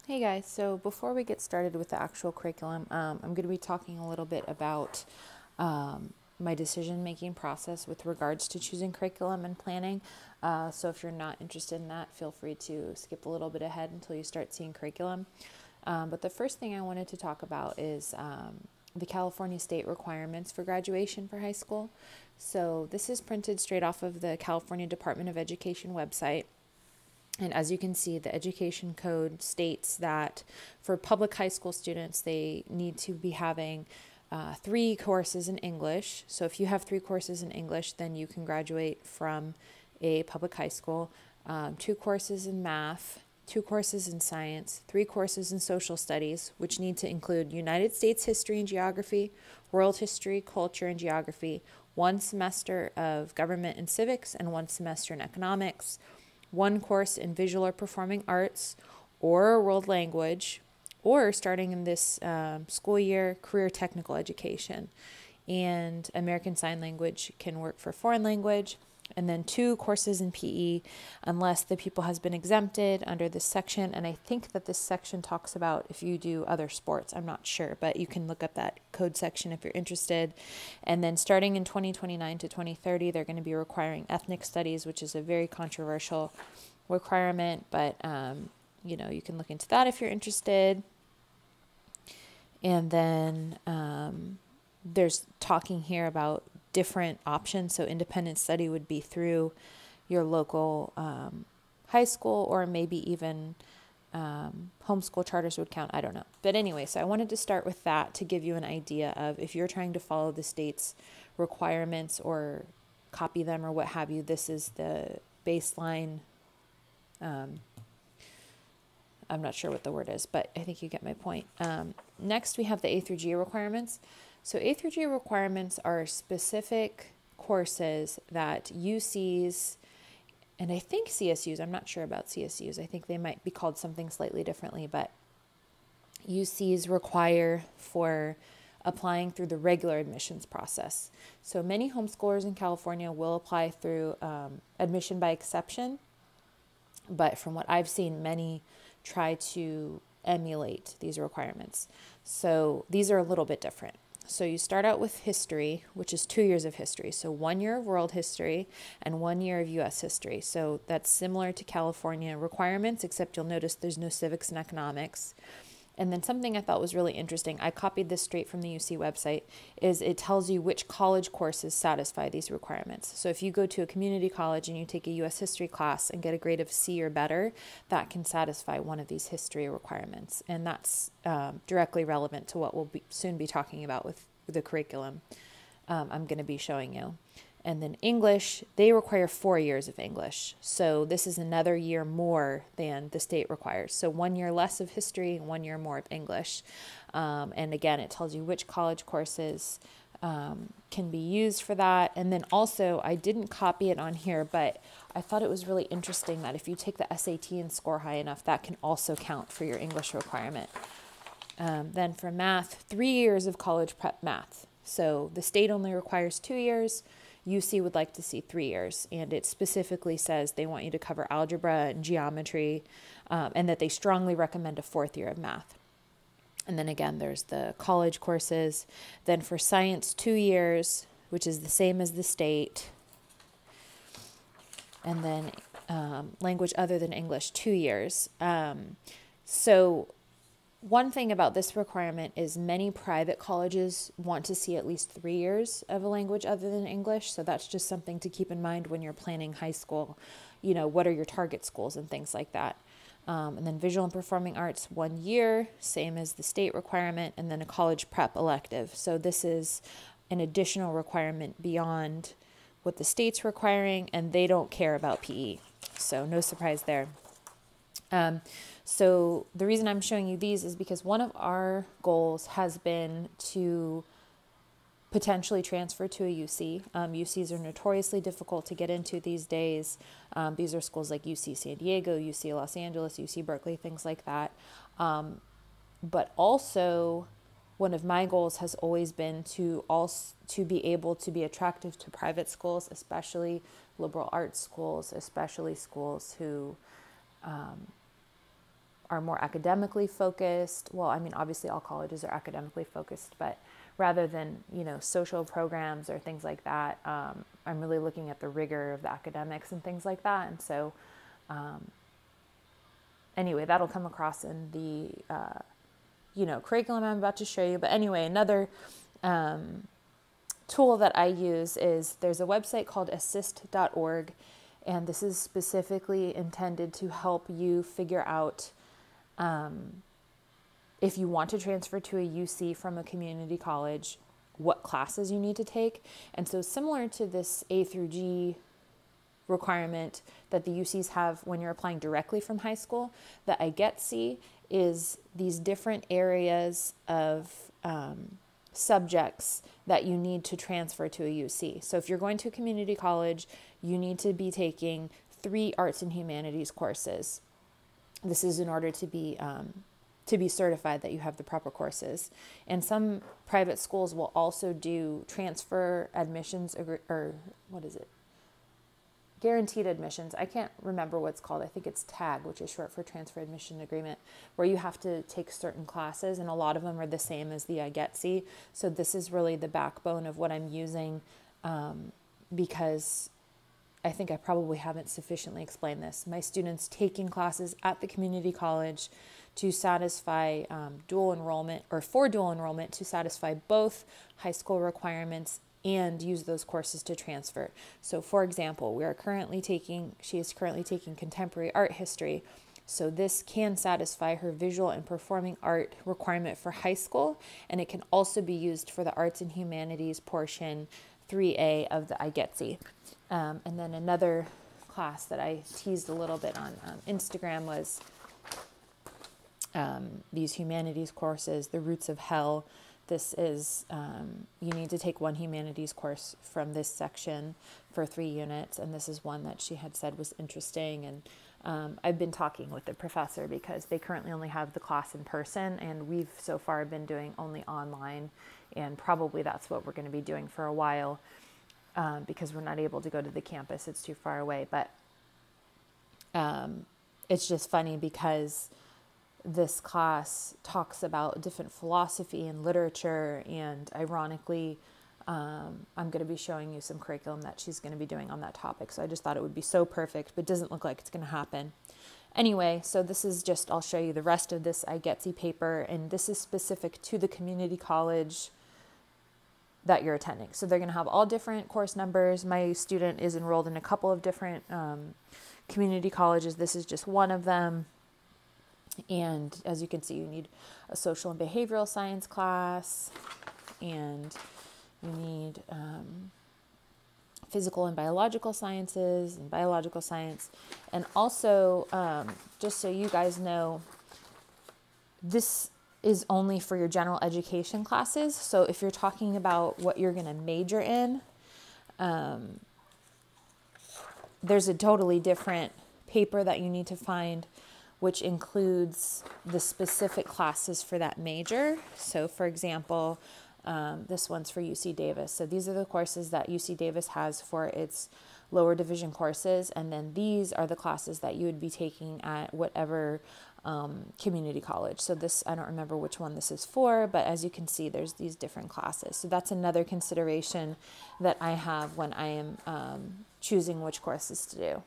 Hey guys, so before we get started with the actual curriculum, I'm going to be talking a little bit about my decision making process with regards to choosing curriculum and planning. So if you're not interested in that, feel free to skip a little bit ahead until you start seeing curriculum. But the first thing I wanted to talk about is the California state requirements for graduation for high school. So this is printed straight off of the California Department of Education website. And as you can see, the education code states that for public high school students, they need to be having 3 courses in English. So if you have 3 courses in English, then you can graduate from a public high school. 2 courses in math, 2 courses in science, 3 courses in social studies, which need to include United States history and geography, world history, culture, and geography, 1 semester of government and civics, and 1 semester in economics, 1 course in visual or performing arts or world language, or starting in this school year, career technical education. And American Sign Language can work for foreign language. And then 2 courses in PE, unless the pupil has been exempted under this section. And I think that this section talks about if you do other sports. I'm not sure, but you can look up that code section if you're interested. And then starting in 2029 to 2030, they're going to be requiring ethnic studies, which is a very controversial requirement, but you can look into that if you're interested. And then there's talking here about different options. So independent study would be through your local high school, or maybe even homeschool charters would count. I don't know. But anyway, so I wanted to start with that to give you an idea of if you're trying to follow the state's requirements or copy them or what have you, this is the baseline. I'm not sure what the word is, but I think you get my point. Next, we have the A through G requirements. So A through G requirements are specific courses that UCs, and I think CSUs, I'm not sure about CSUs, I think they might be called something slightly differently, but UCs require for applying through the regular admissions process. So many homeschoolers in California will apply through admission by exception, but from what I've seen, many try to emulate these requirements. So these are a little bit different. So you start out with history, which is 2 years of history. So 1 year of world history and 1 year of US history. So that's similar to California requirements, except you'll notice there's no civics and economics. And then something I thought was really interesting, I copied this straight from the UC website, is it tells you which college courses satisfy these requirements. So if you go to a community college and you take a US history class and get a grade of C or better, that can satisfy one of these history requirements. And that's directly relevant to what we'll soon be talking about with the curriculum I'm going to be showing you. And then English, they require 4 years of English. So this is another year more than the state requires. So 1 year less of history, 1 year more of English. And again, it tells you which college courses can be used for that. And then also, I didn't copy it on here, but I thought it was really interesting that if you take the SAT and score high enough, that can also count for your English requirement. Then for math, 3 years of college prep math. So the state only requires 2 years. UC would like to see 3 years, and it specifically says they want you to cover algebra and geometry, and that they strongly recommend a 4th year of math. And then again, there's the college courses. Then for science, 2 years, which is the same as the state. And then language other than English, 2 years. So one thing about this requirement is many private colleges want to see at least 3 years of a language other than English. So that's just something to keep in mind when you're planning high school. What are your target schools and things like that. And then visual and performing arts, 1 year, same as the state requirement, and then a college prep elective. So this is an additional requirement beyond what the state's requiring, and they don't care about PE. So no surprise there. So the reason I'm showing you these is because one of our goals has been to potentially transfer to a UC. UCs are notoriously difficult to get into these days. These are schools like UC San Diego, UC Los Angeles, UC Berkeley, things like that. But also, one of my goals has always been to be able to be attractive to private schools, especially liberal arts schools, especially schools who are more academically focused. Well, I mean, obviously all colleges are academically focused, but rather than, social programs or things like that, I'm really looking at the rigor of the academics and things like that. And so, anyway, that'll come across in the, curriculum I'm about to show you. But anyway, another tool that I use is there's a website called assist.org, and this is specifically intended to help you figure out if you want to transfer to a UC from a community college, what classes you need to take. And so similar to this A through G requirement that the UCs have when you're applying directly from high school, the I Get C is these different areas of subjects that you need to transfer to a UC. So if you're going to a community college, you need to be taking 3 arts and humanities courses. This is in order to be certified that you have the proper courses. And some private schools will also do transfer admissions, or what is it? Guaranteed admissions. I can't remember what it's called. I think it's TAG, which is short for Transfer Admission Agreement, where you have to take certain classes, and a lot of them are the same as the I Get C. So this is really the backbone of what I'm using, because I think I probably haven't sufficiently explained this. My students taking classes at the community college to satisfy dual enrollment, or for dual enrollment to satisfy both high school requirements and use those courses to transfer. So for example, she is currently taking contemporary art history. So this can satisfy her visual and performing art requirement for high school, and it can also be used for the arts and humanities portion 3A of the I Get C. And then another class that I teased a little bit on Instagram was these humanities courses, The Roots of Hell. This is, you need to take 1 humanities course from this section for 3 units. And this is one that she had said was interesting. And I've been talking with the professor because they currently only have the class in person, and we've so far been doing only online. And probably that's what we're going to be doing for a while, because we're not able to go to the campus. It's too far away. But it's just funny because this class talks about different philosophy and literature, and ironically, I'm going to be showing you some curriculum that she's going to be doing on that topic. So I just thought it would be so perfect, but it doesn't look like it's going to happen. Anyway, so this is just, I'll show you the rest of this I Get C paper, and this is specific to the community college that you're attending. So they're going to have all different course numbers. My student is enrolled in a couple of different community colleges. This is just one of them. And as you can see, you need a social and behavioral science class, and you need physical and biological sciences and biological science. And also, just so you guys know, this is only for your general education classes. So if you're talking about what you're going to major in, there's a totally different paper that you need to find, which includes the specific classes for that major. So for example, this one's for UC Davis. So these are the courses that UC Davis has for its lower division courses. And then these are the classes that you would be taking at whatever community college. So this, I don't remember which one this is for, but as you can see, there's these different classes. So that's another consideration that I have when I am choosing which courses to do.